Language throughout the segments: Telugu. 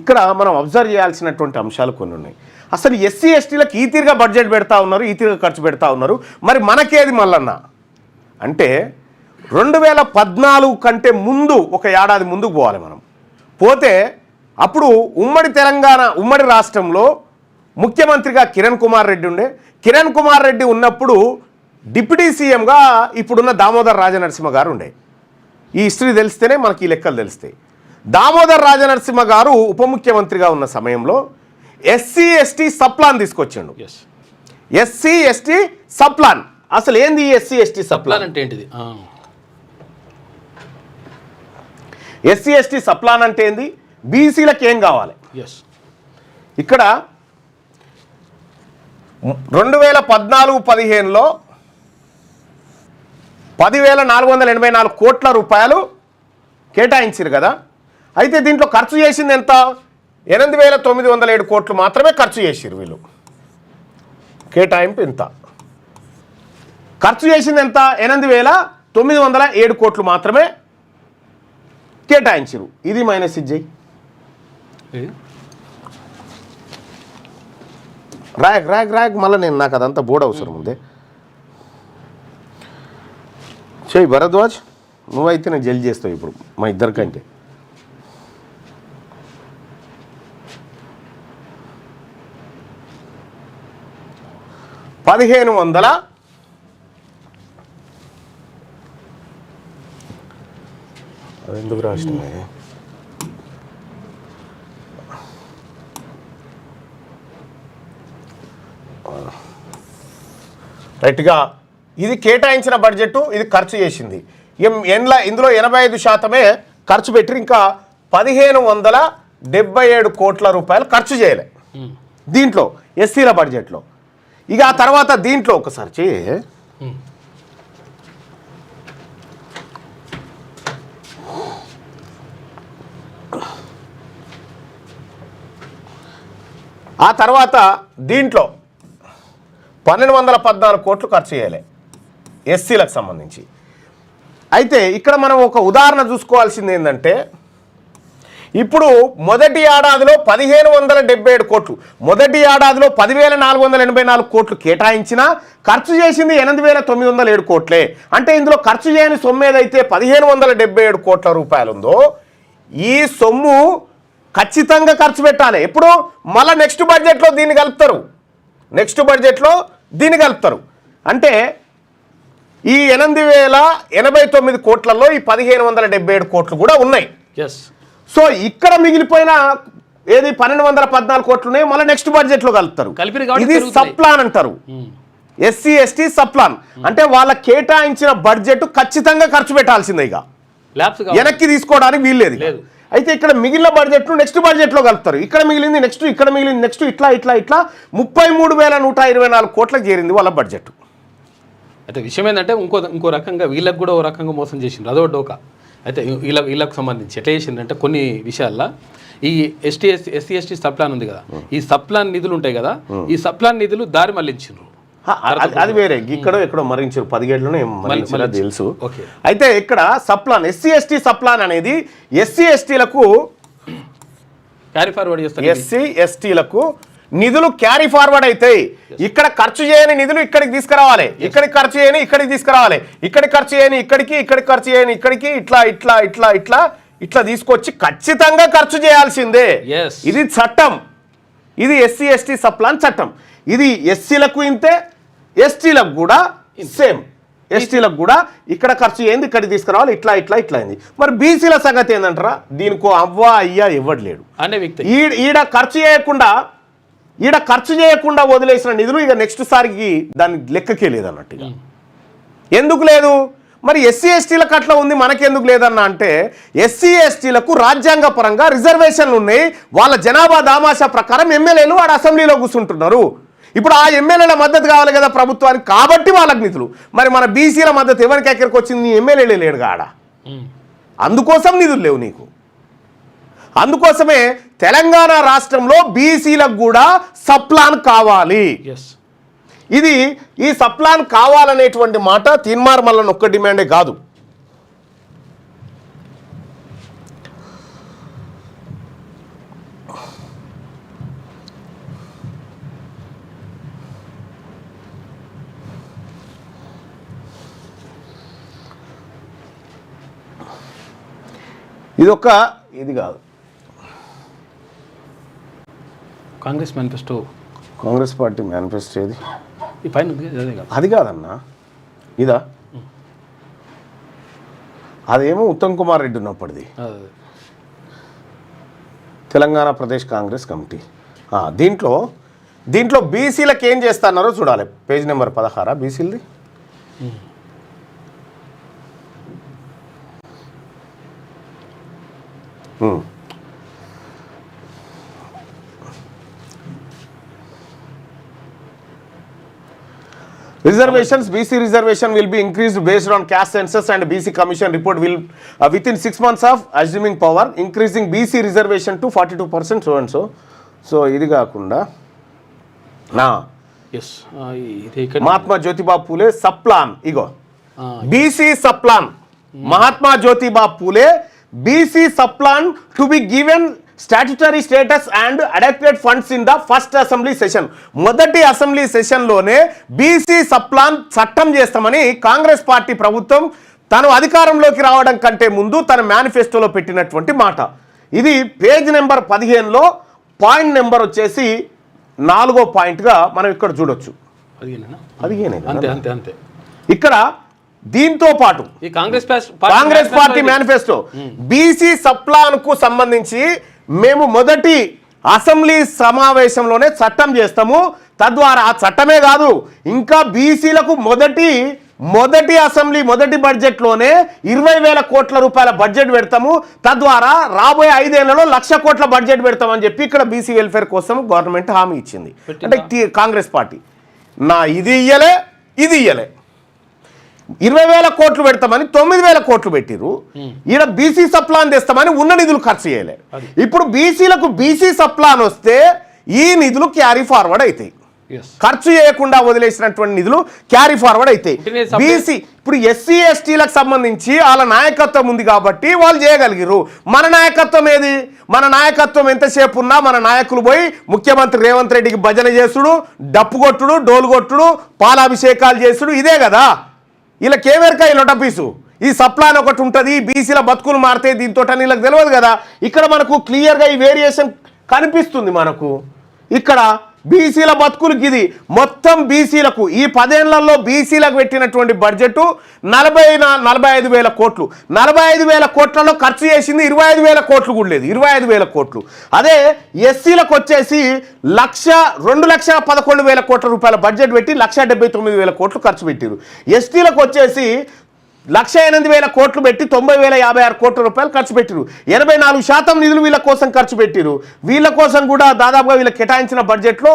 ఇక్కడ మనం అబ్జర్వ్ చేయాల్సినటువంటి అంశాలు కొన్ని ఉన్నాయి. అసలు ఎస్సీ ఎస్టీలకు ఈ తీరుగా బడ్జెట్ పెడతా ఉన్నారు, ఈ తీరుగా ఖర్చు పెడతా ఉన్నారు. మరి మనకేది మళ్ళన్న అంటే 2014 కంటే ముందు ఒక ఏడాది ముందుకు పోవాలి మనం. పోతే అప్పుడు ఉమ్మడి తెలంగాణ ఉమ్మడి రాష్ట్రంలో ముఖ్యమంత్రిగా కిరణ్ కుమార్ రెడ్డి ఉండే. కిరణ్ కుమార్ రెడ్డి ఉన్నప్పుడు డిప్యూటీ సీఎంగా ఇప్పుడున్న దామోదర్ రాజనరసింహ గారు ఉండే. ఈ హిస్టరీ తెలిస్తేనే మనకి ఈ లెక్కలు తెలుస్తాయి. దామోదర్ రాజనరసింహ గారు ఉప ముఖ్యమంత్రిగా ఉన్న సమయంలో ఎస్సీ ఎస్టీ సప్లాన్ తీసుకొచ్చిండు. ఎస్సీ ఎస్టీ సప్లాన్ అసలు ఏంది? ఎస్సీ ఎస్టీ సప్లాన్ అంటే ఏంటిది? ఎస్సీ ఎస్టీ సప్లాన్ అంటే ఏంది? బీసీలకు ఏం కావాలి? ఇక్కడ 2014-15లో 10,484 కోట్ల రూపాయలు కేటాయించారు కదా. అయితే దీంట్లో ఖర్చు చేసింది ఎంత? 8,907 కోట్లు మాత్రమే ఖర్చు చేసిరు వీళ్ళు. కేటాయింపు ఇంత. ఖర్చు చేసింది ఎంత? 8,907 కోట్లు మాత్రమే కేటాయించారు. ఇది మైనస్ ఇజ్జయ్ రాయక్ మళ్ళీ నేను నాకు అదంతా బోర్డు అవసరం ఉంది. చెయ్యి భరద్వాజ్, నువ్వైతే నేను జల్ది చేస్తావు ఇప్పుడు మా ఇద్దరికంటే. అది ఎందుకు రాష్ట్రమే రైట్గా ఇది కేటాయించిన బడ్జెట్, ఇది ఖర్చు చేసింది. ఇందులో 85% ఖర్చు పెట్టి ఇంకా 1,577 కోట్ల రూపాయలు ఖర్చు చేయలే దీంట్లో ఎస్సీల బడ్జెట్లో. ఇక ఆ తర్వాత దీంట్లో ఒకసారి చేయి. ఆ తర్వాత దీంట్లో 1,214 కోట్లు ఖర్చు చేయాలి ఎస్సీలకు సంబంధించి. అయితే ఇక్కడ మనం ఒక ఉదాహరణ చూసుకోవాల్సింది ఏంటంటే, ఇప్పుడు మొదటి ఏడాదిలో 1,577 కోట్లు, మొదటి ఏడాదిలో 10,484 కోట్లు కేటాయించినా ఖర్చు చేసింది 8,907 కోట్లే. అంటే ఇందులో ఖర్చు చేయని సొమ్ము ఏదైతే 1,577 కోట్ల రూపాయలు ఉందో ఈ సొమ్ము ఖచ్చితంగా ఖర్చు పెట్టాలి. ఎప్పుడు? మళ్ళీ నెక్స్ట్ బడ్జెట్లో దీన్ని కలుపుతారు. అంటే ఈ 8,089 కోట్లలో ఈ 1,577 కోట్లు కూడా ఉన్నాయి. సో ఇక్కడ మిగిలిపోయిన ఏది 1,214 కోట్లు ఉన్నాయి, మళ్ళీ నెక్స్ట్ బడ్జెట్లో కలుపుతారు. ఇది సప్లాన్ అంటారు. ఎస్సీ ఎస్టీ సప్లాన్ అంటే వాళ్ళ కేటాయించిన బడ్జెట్ ఖచ్చితంగా ఖర్చు పెట్టాల్సిందే, ఇక వెనక్కి తీసుకోవడానికి వీల్లేదు. అయితే ఇక్కడ మిగిలిన బడ్జెట్ను నెక్స్ట్ బడ్జెట్లో కలుపుతారు. ఇక్కడ మిగిలింది నెక్స్ట్, ఇక్కడ మిగిలింది నెక్స్ట్, ఇట్లా 33,124 కోట్లకు చేరింది వాళ్ళ బడ్జెట్. అయితే విషయం ఏంటంటే ఇంకో రకంగా వీళ్ళకి కూడా ఓ రకంగా మోసం చేసిండ్రు, అదో డోకా. అయితే వీళ్ళకి సంబంధించి ఎట్లా చేసిందంటే కొన్ని విషయాల్లో ఈ ఎస్సీ ఎస్టీ సప్లాన్ ఉంది కదా, ఈ సప్లాన్ నిధులు ఉంటాయి కదా, ఈ సప్లాన్ నిధులు దారి మళ్లించిండ్రు. అది వేరే, ఇక్కడో ఎక్కడో మరించారు, 10 ఏళ్ళలోనే మరించారో తెలుసు. అయితే ఇక్కడ సప్లాన్ ఎస్సీ ఎస్టీ సప్లాన్ అనేది ఎస్సీ ఎస్టీలకు క్యారీ ఫార్వర్డ్ చేస్తారు. ఎస్సీ ఎస్టీలకు నిధులు క్యారీ ఫార్వర్డ్ అవుతాయి. ఇక్కడ ఖర్చు చేయని నిధులు ఇక్కడికి తీసుకురావాలి, ఇక్కడికి ఖర్చు చేయని ఇక్కడికి తీసుకురావాలి, ఇక్కడికి ఖర్చు చేయని ఇక్కడికి, ఇక్కడికి ఖర్చు చేయని ఇక్కడికి, ఇట్లా తీసుకొచ్చి ఖచ్చితంగా ఖర్చు చేయాల్సిందే. ఇది చట్టం, ఇది ఎస్సీ ఎస్టీ సప్లాన్ చట్టం. ఇది ఎస్సీలకు ఇంతే, ఎస్టీలకు కూడా సేమ్. ఎస్టీలకు కూడా ఇక్కడ ఖర్చు ఏంది ఇక్కడికి తీసుకురావాలి, ఇట్లా అయింది. మరి బీసీల సంగతి ఏంటంటారా? దీనికో అవ్వా అయ్యా ఇవ్వట్లేడు. ఈడ ఖర్చు చేయకుండా వదిలేసిన నిధులు ఇక నెక్స్ట్ సారికి దాని లెక్కకే లేదన్నట్టుగా. ఎందుకు లేదు? మరి ఎస్సీ ఎస్టీలకు అట్లా ఉంది, మనకెందుకు లేదన్నా అంటే ఎస్సీ ఎస్టీలకు రాజ్యాంగ పరంగా రిజర్వేషన్లు ఉన్నాయి. వాళ్ళ జనాభా దామాషా ప్రకారం ఎమ్మెల్యేలు వాడు అసెంబ్లీలో కూర్చుంటున్నారు. ఇప్పుడు ఆ ఎమ్మెల్యేల మద్దతు కావాలి కదా ప్రభుత్వానికి, కాబట్టి వాళ్ళకి నిధులు. మరి మన బీసీల మద్దతు ఎవరికి ఎక్కడికి వచ్చింది? ఎమ్మెల్యేలే లేడు ఆడ, అందుకోసం నిధులు లేవు నీకు. అందుకోసమే తెలంగాణ రాష్ట్రంలో బీసీలకు కూడా సప్లాన్ కావాలి. ఇది ఈ సప్లాన్ కావాలనేటువంటి మాట తీన్మార్ మల్లన్ ఒక్క డిమాండే కాదు. ఇది కాదు Congress manifesto, Congress party manifesto ఏది? ఈ పైన ఉంది కదా, అదే కాదు. అది కాదన్నా, ఇదా? అదేమో ఉత్తమ్ కుమార్ రెడ్డి ఉన్నప్పటిది, అదే. తెలంగాణ ప్రదేశ్ కాంగ్రెస్ కమిటీ. దీంట్లో బీసీలకు ఏం చేస్తున్నారో చూడాలి. Page number 16 బీసీలది. Reservations, BC reservation will be increased based on caste census and BC commission report will within 6 months of assuming power, increasing BC reservation to 42% so and so. So ఇది కాకుండా ఎస్, ఇది ఇక్కడ మహాత్మా జ్యోతిబా పూలే సప్లాన్, ఇగో BC subplan, Mahatma Jyotiba Phule BC subplan to be given statutory status and adopted funds in the first assembly session. మొదటి అసెంబ్లీ సెషన్లోనే బీసీ సప్లాన్ చట్టం చేస్తామని కాంగ్రెస్ పార్టీ ప్రభుత్వం తను అధికారంలోకి రావడం కంటే ముందు తన మేనిఫెస్టోలో పెట్టినటువంటి మాట. ఇది పేజ్ నెంబర్ 15లో పాయింట్ నెంబర్ వచ్చేసి 4వ పాయింట్గా మనం ఇక్కడ చూడొచ్చు. 15 అంతే. ఇక్కడ దీంతో పాటు ఈ కాంగ్రెస్ పార్టీ మేనిఫెస్టో బీసీ సప్లాన్కు సంబంధించి మేము మొదటి అసెంబ్లీ సమావేశంలోనే చట్టం చేస్తాము. తద్వారా ఆ చట్టమే కాదు, ఇంకా బీసీలకు మొదటి అసెంబ్లీ మొదటి బడ్జెట్లోనే 20,000 కోట్ల రూపాయల బడ్జెట్ పెడతాము. తద్వారా రాబోయే 5 ఏళ్లలో 1,00,000 కోట్ల బడ్జెట్ పెడతామని చెప్పి ఇక్కడ బీసీ వెల్ఫేర్ కోసం గవర్నమెంట్ హామీ ఇచ్చింది. అంటే కాంగ్రెస్ పార్టీ ఇది ఇయ్యలే 20,000 కోట్లు పెడతామని 9,000 కోట్లు పెట్టిరు. ఈడ బీసీ సప్లాన్ తెస్తామని ఉన్న నిధులు ఖర్చు చేయలే. ఇప్పుడు బీసీలకు బీసీ సప్లాన్ వస్తే ఈ నిధులు క్యారీ ఫార్వర్డ్ అవుతాయి. ఖర్చు చేయకుండా వదిలేసినటువంటి నిధులు క్యారీ ఫార్వర్డ్ అవుతాయి. బీసీ ఇప్పుడు ఎస్సీ ఎస్టీలకు సంబంధించి వాళ్ళ నాయకత్వం ఉంది కాబట్టి వాళ్ళు చేయగలిగారు. మన నాయకత్వం ఏది? మన నాయకత్వం ఎంతసేపు ఉన్నా మన నాయకులు పోయి ముఖ్యమంత్రి రేవంత్ రెడ్డికి భజన చేసుడు, డప్పు కొట్టుడు, డోలు కొట్టుడు, పాలాభిషేకాలు చేసుడు, ఇదే కదా. ఇలా కేవేరకాయ లొటపీసు. ఈ సప్లాన్ ఒకటి ఉంటుంది, బీసీల బతుకులు మారితే దీంతో వీళ్ళకి తెలియదు కదా. ఇక్కడ మనకు క్లియర్గా ఈ వేరియేషన్ కనిపిస్తుంది. మనకు ఇక్కడ బీసీల బతుకులకి ఇది మొత్తం బీసీలకు ఈ 10 ఏళ్లలో బీసీలకు పెట్టినటువంటి బడ్జెట్ 45,000 కోట్లు. 45,000 కోట్లలో ఖర్చు చేసింది 25,000 కోట్లు కూడా లేదు, 25,000 కోట్లు. అదే ఎస్సీలకు వచ్చేసి 2,11,000 కోట్ల రూపాయల బడ్జెట్ పెట్టి 1,79,000 కోట్లు ఖర్చు పెట్టారు. ఎస్టీలకు వచ్చేసి 1,08,000 కోట్లు పెట్టి 90,056 కోట్ల రూపాయలు ఖర్చు పెట్టిరు. 84% నిధులు వీళ్ళ కోసం ఖర్చు పెట్టిరు. వీళ్ళ కోసం కూడా దాదాపుగా వీళ్ళకి కేటాయించిన బడ్జెట్లో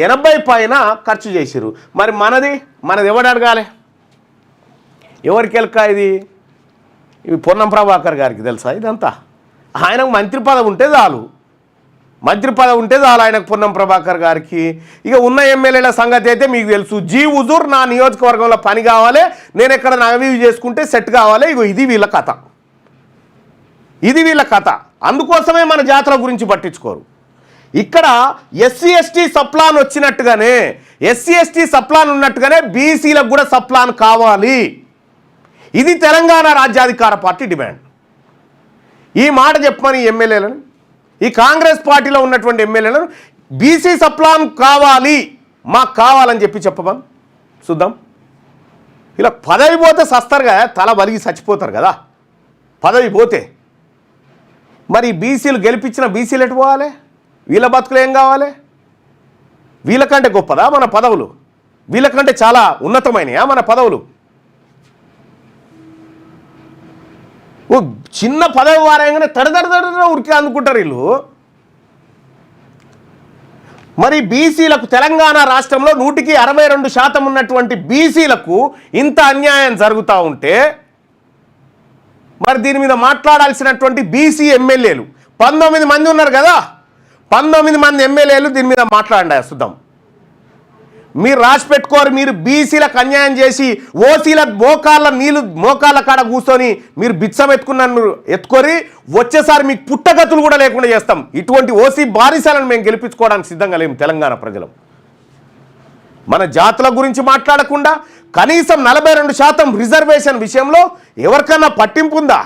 80 పైన ఖర్చు చేసిరు. మరి మనది ఎవడు అడగాలి? ఎవరికి ఎలక ఇది? ఇవి పొన్నం ప్రభాకర్ గారికి తెలుసా ఇదంతా? ఆయనకు మంత్రి పదవి ఉంటే చాలు, ఆయనకు పొన్నం ప్రభాకర్ గారికి. ఇక ఉన్న ఎమ్మెల్యేల సంగతి అయితే మీకు తెలుసు. జీ హుజూర్ నా నియోజకవర్గంలో పని కావాలి, నేను ఎక్కడ నగవీవి చేసుకుంటే సెట్ కావాలి. ఇగో ఇది వీళ్ళ కథ. అందుకోసమే మన జాతర గురించి పట్టించుకోరు. ఇక్కడ ఎస్సీ ఎస్టీ సప్లాన్ వచ్చినట్టుగానే, ఎస్సీ ఎస్టీ సప్లాన్ ఉన్నట్టుగానే బీసీలకు కూడా సప్లాన్ కావాలి. ఇది తెలంగాణ రాజ్యాధికార పార్టీ డిమాండ్. ఈ మాట చెప్పమని ఎమ్మెల్యేలను, ఈ కాంగ్రెస్ పార్టీలో ఉన్నటువంటి ఎమ్మెల్యేలను బీసీ సప్లాన్ మాకు కావాలని చెప్పమని చూద్దాం. ఇలా పదవి పోతే సస్తారు కదా, తల బలిగి చచ్చిపోతారు కదా పదవి పోతే. మరి బీసీలు గెలిపించిన బీసీలు ఎటు పోవాలి? వీళ్ళ బతుకులు ఏం కావాలి? వీళ్ళకంటే గొప్పదా మన పదవులు? వీళ్ళకంటే చాలా ఉన్నతమైనయా మన పదవులు? ఓ చిన్న పదవి వారంగానే తడదడ ఉరికి అందుకుంటారు వీళ్ళు. మరి బీసీలకు తెలంగాణ రాష్ట్రంలో 162% ఉన్నటువంటి బీసీలకు ఇంత అన్యాయం జరుగుతూ ఉంటే మరి దీని మీద మాట్లాడాల్సినటువంటి బీసీ ఎమ్మెల్యేలు 19 మంది ఉన్నారు కదా, 19 మంది ఎమ్మెల్యేలు దీని మీద మాట్లాడండి. చూద్దాం. మీరు రాసి పెట్టుకోరు. మీరు బీసీలకు అన్యాయం చేసి ఓసీల మోకాళ్ళ కాడ కూర్చొని మీరు బిచ్చం ఎత్తుకొని వచ్చేసారి మీకు పుట్టగతులు కూడా లేకుండా చేస్తాం. ఇటువంటి ఓసీ బారిసాలను మేము గెలిపించుకోవడానికి సిద్ధంగా లేము. తెలంగాణ ప్రజలు మన జాతుల గురించి మాట్లాడకుండా కనీసం 42% రిజర్వేషన్ విషయంలో ఎవరికన్నా పట్టింపు ఉందా?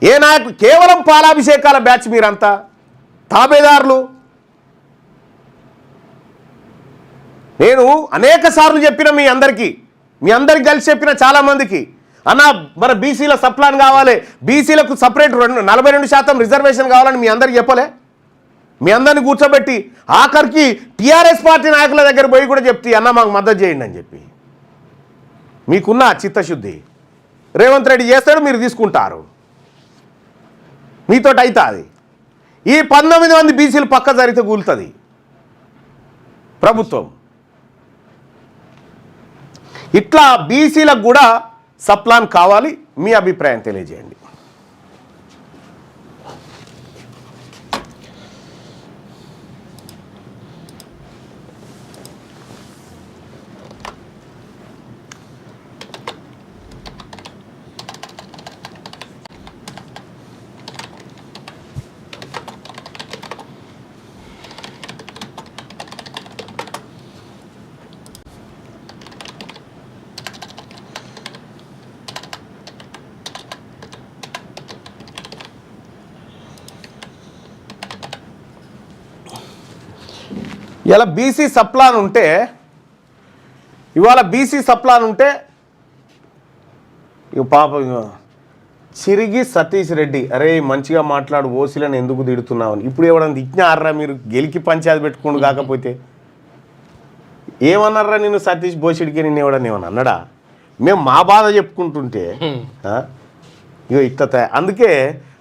ఏ నాయకులు? కేవలం పాలాభిషేకాల బ్యాచ్ మీరంతా, తాబేదారులు. నేను అనేక సార్లు చెప్పిన మీ అందరికీ కలిసి చెప్పిన చాలామందికి, అన్న మన బీసీల సప్లాన్ కావాలి, బీసీలకు సపరేట్ 42% రిజర్వేషన్ కావాలని మీ అందరికి చెప్పలే? మీ అందరిని కూర్చోబెట్టి ఆఖరికి టీఆర్ఎస్ పార్టీ నాయకుల దగ్గర పోయి కూడా చెప్తే అన్న మాకు మద్దతు చేయండి అని చెప్పి. మీకున్న చిత్తశుద్ధి రేవంత్ రెడ్డి చేస్తాడు, మీరు తీసుకుంటారు, మీతోటి అవుతుంది. ఈ 19 మంది బీసీలు పక్క జరిగితే కూలుతుంది ప్రభుత్వం. ఇట్లా బీసీలకు కూడా సప్లాన్ కావాలి. మీ అభిప్రాయం తెలియజేయండి. ఇలా బీసీ సప్లాన్ ఉంటే, ఇవాళ బీసీ సప్లాన్ ఉంటే ఇక పాప చిరిగి సతీష్ రెడ్డి, అరే మంచిగా మాట్లాడు, ఓసీలను ఎందుకు తిడుతున్నావు? ఇప్పుడు ఎవడన్నా తిట్టినారా మీరు? గెలికి పంచాయతీ పెట్టుకోండు. కాకపోతే ఏమన్నారా నిన్ను సతీష్ బోసిడికి? నిన్ను ఎవడన్నా ఏమన్నా అన్నాడా? మేము మా బాధ చెప్పుకుంటుంటే ఇగో ఇట్లా. అందుకే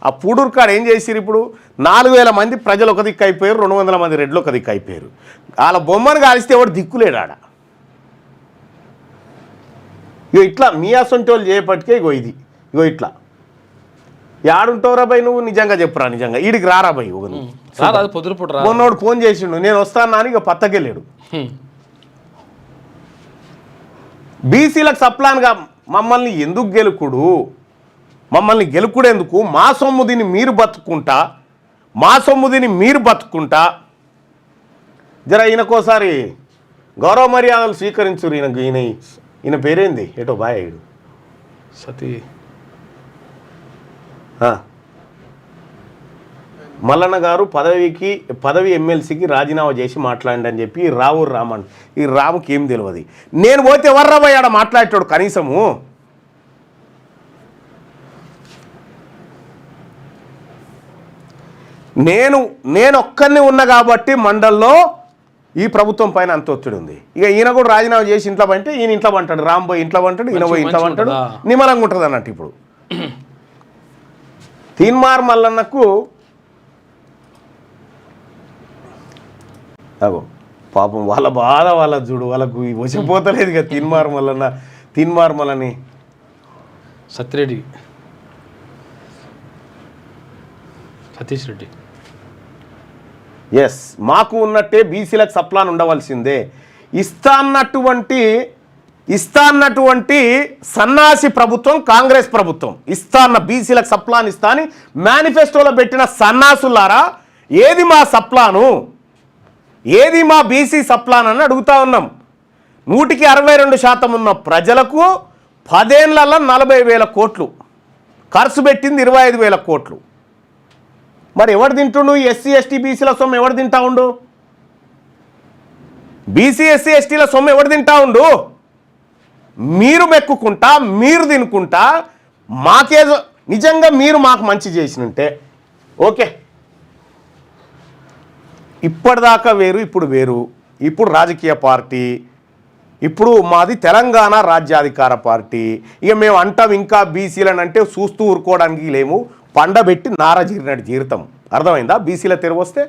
ఆ పూడూరు కాడ ఏం చేసిరు? ఇప్పుడు 4000 మంది ప్రజలు ఒక దిక్కు అయిపోయారు, 200 మంది రెడ్లు ఒక దిక్కు అయిపోయారు. వాళ్ళ బొమ్మను కాలిస్తే ఎవడు దిక్కులేడు ఆడ. ఇగో ఇట్లా మీ అసొంటి వాళ్ళు చేయపట్టుకే ఇగో ఇట్లా యాడుంటావురా భయ్ నువ్వు? నిజంగా చెప్పురా, నిజంగా ఈడికి రారా భయ్. మొన్నోడు ఫోన్ చేసిండు, నేను వస్తాను అని. ఇక పత్తకెళ్ళాడు. బీసీలకు సప్లాన్గా మమ్మల్ని ఎందుకు గెలుకుడు? మమ్మల్ని గెలుకుడేందుకు? మా సొమ్ముదిని మీరు బతుకుంటా జర ఈయనకోసారి గౌరవ మర్యాదలు స్వీకరించురు. ఈయన పేరేంది? ఏటో బాయడు సతీ మల్లన్న గారు పదవి ఎమ్మెల్సీకి రాజీనామా చేసి మాట్లాడండి అని చెప్పి రావు రామన్. ఈ రాముకి ఏం తెలియదు. నేను పోతే ఎవర్రా పోయి ఆడ మాట్లాడేటాడు కనీసము? నేను ఒక్కరిని ఉన్నా కాబట్టి మండల్లో ఈ ప్రభుత్వం పైన అంత ఒత్తిడి ఉంది. ఇక ఈయన కూడా రాజీనామా చేసి ఇంట్లో పంటే ఈయన ఇంట్లో పంటాడు, రాంబోయ్ ఇంట్లో పంటాడు, ఈయన పోయి ఇంట్లో పంటాడు. నిమ్మలంగా ఉంటుంది అన్నట్టు. ఇప్పుడు తీన్మార్ మల్లన్నకు అగో పాపం వాళ్ళ బాధ వాళ్ళ చూడు, వాళ్ళకు వచ్చిపోతలేదు ఇక తీన్మార్ మల్లని సత్యరెడ్డి సతీష్ రెడ్డి. ఎస్, మాకు ఉన్నట్టే బీసీలకు సప్లాన్ ఉండవలసిందే. ఇస్తాన్నటువంటి సన్నాసి ప్రభుత్వం కాంగ్రెస్ ప్రభుత్వం. బీసీలకు సప్లాన్ ఇస్తా అని మేనిఫెస్టోలో పెట్టిన సన్నాసులారా, ఏది మా సప్లాను? ఏది మా బీసీ సప్లాన్ అని అడుగుతా ఉన్నాం. 162% ఉన్న ప్రజలకు 10 ఏళ్లలో 40,000 కోట్లు ఖర్చు పెట్టింది, 25,000 కోట్లు. మరి ఎవడు తింటుండు? ఎస్సీ ఎస్టీ బీసీల సొమ్ము ఎవడు తింటా ఉండు? బీసీ ఎస్సీ ఎస్టీల సొమ్ము ఎవడు తింటా ఉండు? మీరు మెక్కుకుంటా, మీరు తినుకుంటా. మాకేదో నిజంగా మీరు మాకు మంచి చేసినంటే ఓకే. ఇప్పటిదాకా వేరు, ఇప్పుడు వేరు. ఇప్పుడు రాజకీయ పార్టీ, ఇప్పుడు మాది తెలంగాణ రాజ్యాధికార పార్టీ. ఇక మేము అంటాం ఇంకా బీసీలను అంటే చూస్తూ ఊరుకోవడానికి లేము. పండబెట్టి నార జీరినట్టు జీరుతాం. అర్థమైందా? బీసీల తెరువు వస్తే.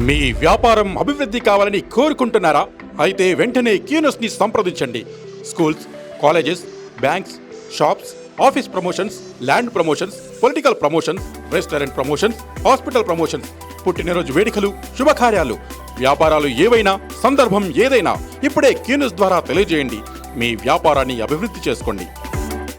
మీ వ్యాపారం అభివృద్ధి కావాలని కోరుకుంటున్నారా? అయితే వెంటనే క్యూనస్ని సంప్రదించండి. Schools, colleges, banks, shops, office promotions, land promotions, political promotions, restaurant promotions, hospital promotions, పుట్టినరోజు వేడుకలు, శుభకార్యాలు, వ్యాపారాలు ఏవైనా, సందర్భం ఏదైనా ఇప్పుడే క్యూనస్ ద్వారా తెలియజేయండి. మీ వ్యాపారాన్ని అభివృద్ధి చేసుకోండి.